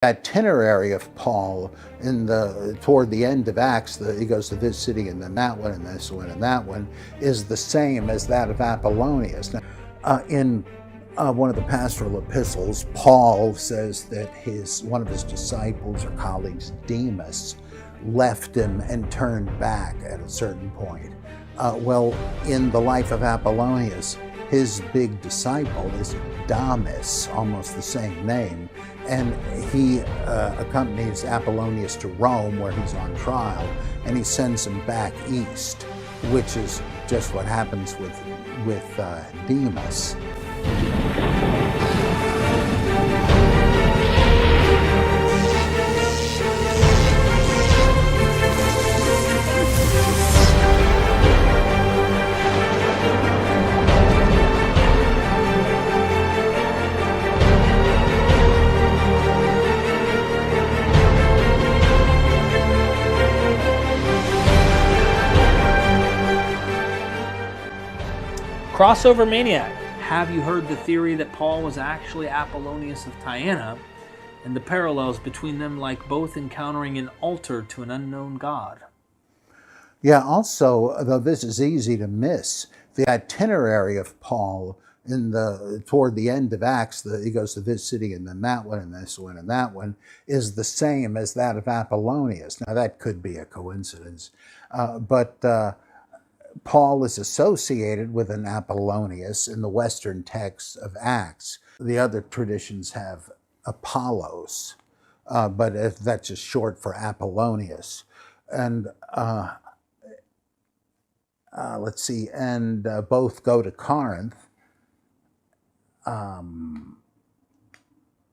Itinerary of Paul toward the end of Acts, he goes to this city and then that one and this one and that one, is the same as that of Apollonius. Now, in one of the pastoral epistles, Paul says that one of his disciples or colleagues, Demas, left him and turned back at a certain point. Well, in the life of Apollonius, his big disciple is Damis, almost the same name, and he accompanies Apollonius to Rome where he's on trial, and he sends him back east, which is just what happens with Demas. Crossover Maniac. Have you heard the theory that Paul was actually Apollonius of Tyana, and the parallels between them like both encountering an altar to an unknown god? Yeah, also, though this is easy to miss, the itinerary of Paul toward the end of Acts, he goes to this city and then that one and this one and that one, is the same as that of Apollonius. Now that could be a coincidence, but Paul is associated with an Apollonius in the Western texts of Acts. The other traditions have Apollos, but that's just short for Apollonius. And let's see, and both go to Corinth.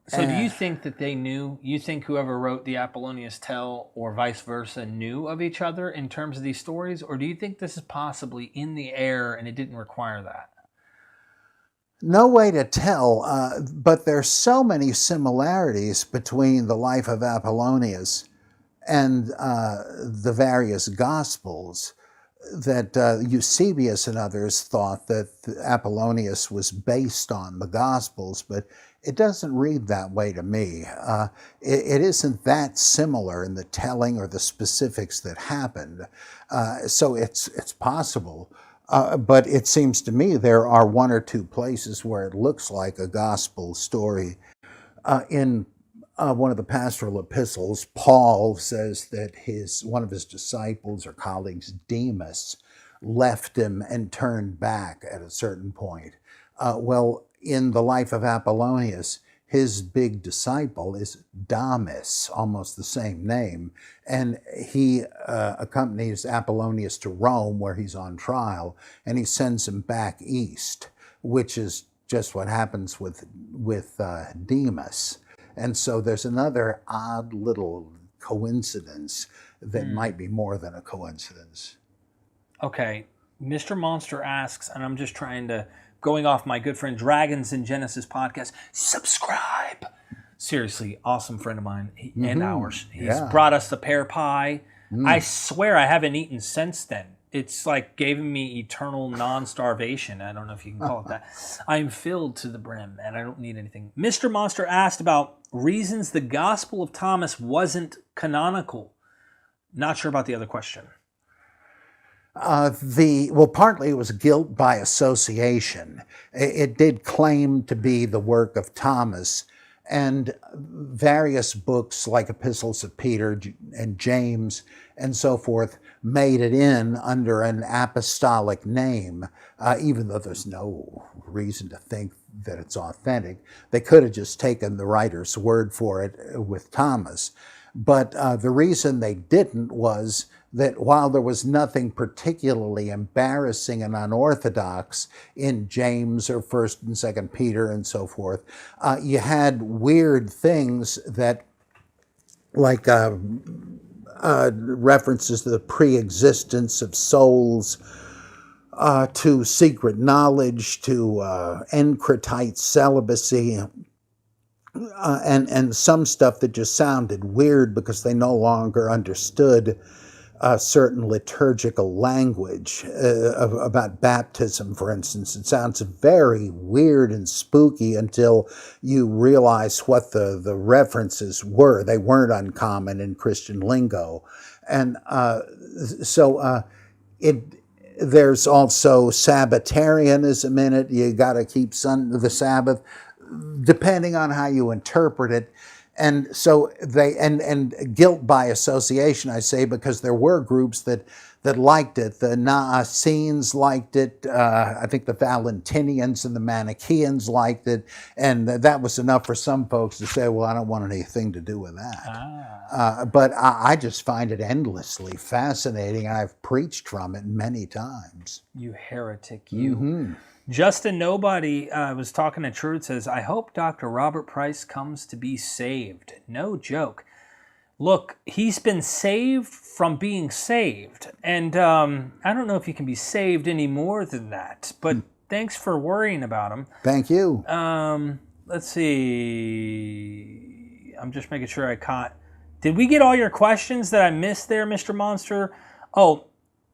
So do you think that they knew, you think whoever wrote the Apollonius tale or vice versa knew of each other in terms of these stories? Or do you think this is possibly in the air and it didn't require that? No way to tell, but there's so many similarities between the life of Apollonius and the various Gospels that Eusebius and others thought that Apollonius was based on the Gospels, but it doesn't read that way to me. It isn't that similar in the telling or the specifics that happened. So it's possible. But it seems to me there are one or two places where it looks like a gospel story. In one of the pastoral epistles, Paul says that one of his disciples or colleagues, Demas, left him and turned back at a certain point. Well, in the life of Apollonius, his big disciple is Damis, almost the same name, and he accompanies Apollonius to Rome where he's on trial, and he sends him back east, which is just what happens with Demas. And so there's another odd little coincidence that might be more than a coincidence. Okay, Mr. Monster asks, and I'm just going off my good friend Dragons in Genesis podcast, subscribe. Seriously, awesome friend of mine and ours. He's brought us the pear pie. I swear I haven't eaten since then. It's like giving me eternal non-starvation. I don't know if you can call it that. I'm filled to the brim and I don't need anything. Mr. Monster asked about reasons the Gospel of Thomas wasn't canonical. Not sure about the other question. Well, partly it was guilt by association. It did claim to be the work of Thomas, and various books like epistles of Peter and James and so forth made it in under an apostolic name, even though there's no reason to think that it's authentic. They could have just taken the writer's word for it with Thomas. But the reason they didn't was that while there was nothing particularly embarrassing and unorthodox in James or 1st and 2nd Peter and so forth, you had weird things that, like references to the pre-existence of souls, to secret knowledge, to Encretite celibacy, and some stuff that just sounded weird because they no longer understood certain liturgical language about baptism, for instance. It sounds very weird and spooky until you realize what the references were. They weren't uncommon in Christian lingo. And there's also Sabbatarianism in it. You got to keep the Sabbath, depending on how you interpret it. And so and guilt by association, I say, because there were groups that liked it. The Naascenes liked it. I think the Valentinians and the Manichaeans liked it. And that was enough for some folks to say, well, I don't want anything to do with that. But I just find it endlessly fascinating. I've preached from it many times. You heretic, you. Justin Nobody was talking to Truth, says, I hope Dr. Robert Price comes to be saved. No joke. Look, he's been saved from being saved. And I don't know if he can be saved any more than that. But thanks for worrying about him. Thank you. Let's see. I'm just making sure I caught. Did we get all your questions that I missed there, Mr. Monster? Oh,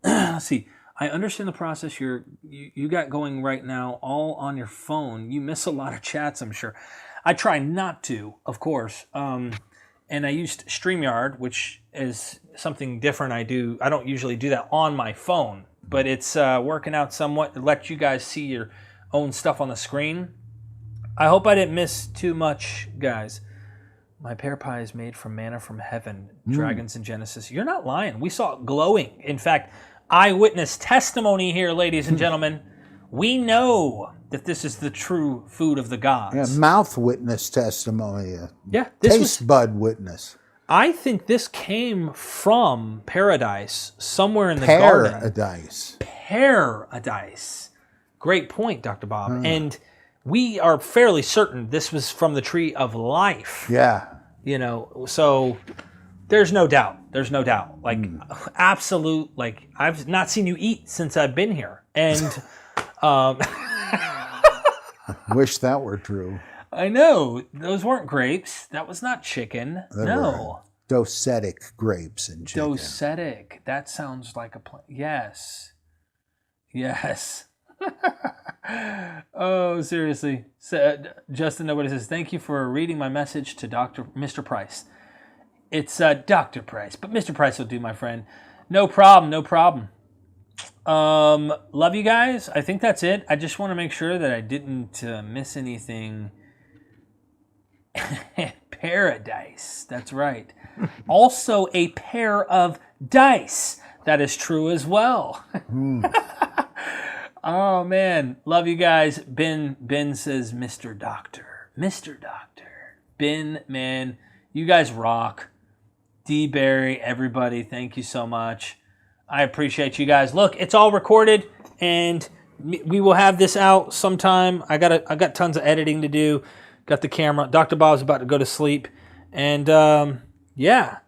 let's see. I understand the process you got going right now all on your phone. You miss a lot of chats, I'm sure. I try not to, of course. And I used StreamYard, which is something different I do. I don't usually do that on my phone, but it's working out somewhat to let you guys see your own stuff on the screen. I hope I didn't miss too much, guys. My pear pie is made from manna from heaven, dragons in Genesis. You're not lying. We saw it glowing. In fact, eyewitness testimony here, ladies and gentlemen. We know that this is the true food of the gods. Yeah, mouth witness testimony. Yeah, this taste bud witness. I think this came from paradise, somewhere in the garden. Paradise. Great point, Dr. Bob. And we are fairly certain this was from the tree of life. Yeah. You know, so there's no doubt. There's no doubt. Like, absolute, like, I've not seen you eat since I've been here. And wish that were true. I know. Those weren't grapes. That was not chicken. No. Docetic grapes and chicken. Docetic. That sounds like a plant. Yes. Yes. Oh, seriously. Justin Nobody says, thank you for reading my message to Mr. Price. It's Dr. Price, but Mr. Price will do, my friend. No problem, no problem. Love you guys. I think that's it. I just want to make sure that I didn't miss anything. Paradise. That's right. Also a pair of dice. That is true as well. Oh, man. Love you guys. Ben says, Mr. Doctor. Mr. Doctor. Ben, man, you guys rock. D. Barry, everybody, thank you so much. I appreciate you guys. Look, it's all recorded, and we will have this out sometime. I got tons of editing to do. Got the camera. Dr. Bob's about to go to sleep. And, yeah.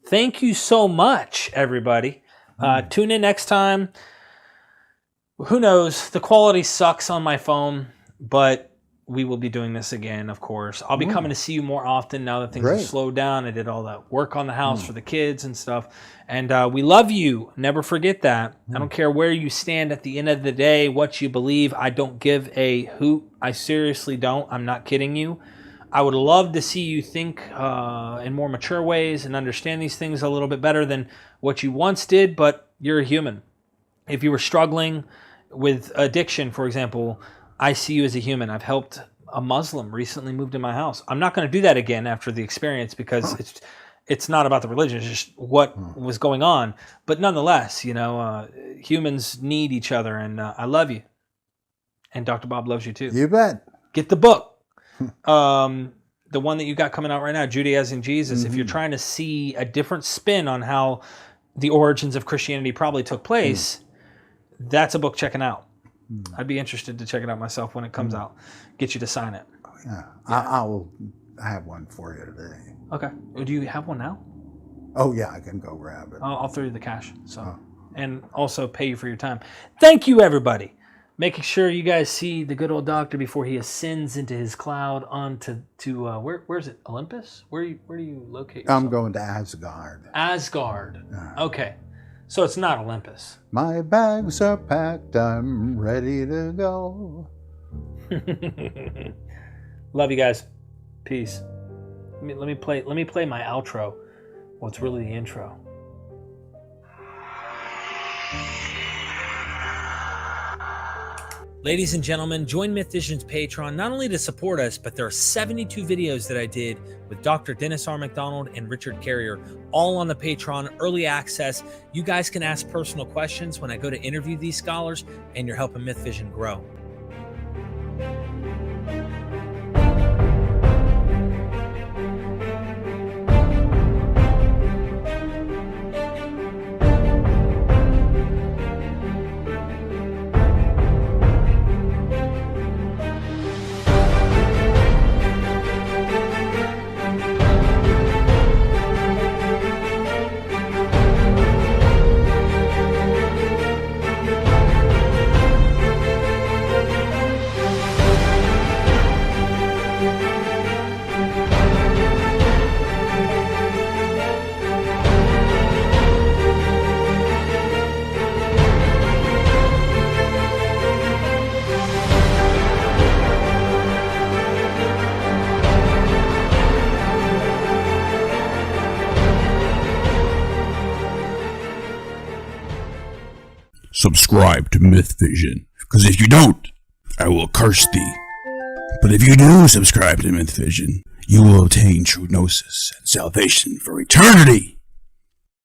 Thank you so much, everybody. Tune in next time. Who knows? The quality sucks on my phone, but we will be doing this again, of course. I'll be coming to see you more often now that things have slowed down. I did all that work on the house for the kids and stuff. And we love you. Never forget that. I don't care where you stand at the end of the day, what you believe. I don't give a hoot. I seriously don't. I'm not kidding you. I would love to see you think in more mature ways and understand these things a little bit better than what you once did, but you're a human. If you were struggling with addiction, for example, I see you as a human. I've helped a Muslim recently moved in my house. I'm not going to do that again after the experience because it's not about the religion. It's just what was going on. But nonetheless, you know, humans need each other, and I love you. And Dr. Bob loves you too. You bet. Get the book. The one that you got coming out right now, Judaizing Jesus. If you're trying to see a different spin on how the origins of Christianity probably took place, that's a book checking out. I'd be interested to check it out myself when it comes out. Get you to sign it. Yeah. I'll have one for you today. Okay. Do you have one now? Oh, yeah, I can go grab it. I'll throw you the cash. And also pay you for your time. Thank you, everybody. Making sure you guys see the good old doctor before he ascends into his cloud onto where's it? Olympus? Where do you locate yourself? I'm going to Asgard. Asgard. Okay. So it's not Olympus. My bags are packed, I'm ready to go. Love you guys. Peace. Let me play my outro. What's really the intro? Ladies and gentlemen, join MythVision's Patreon not only to support us, but there are 72 videos that I did with Dr. Dennis R. McDonald and Richard Carrier, all on the Patreon, early access. You guys can ask personal questions when I go to interview these scholars, and you're helping MythVision grow. Subscribe to MythVision, because if you don't, I will curse thee. But if you do subscribe to MythVision, you will obtain true gnosis and salvation for eternity.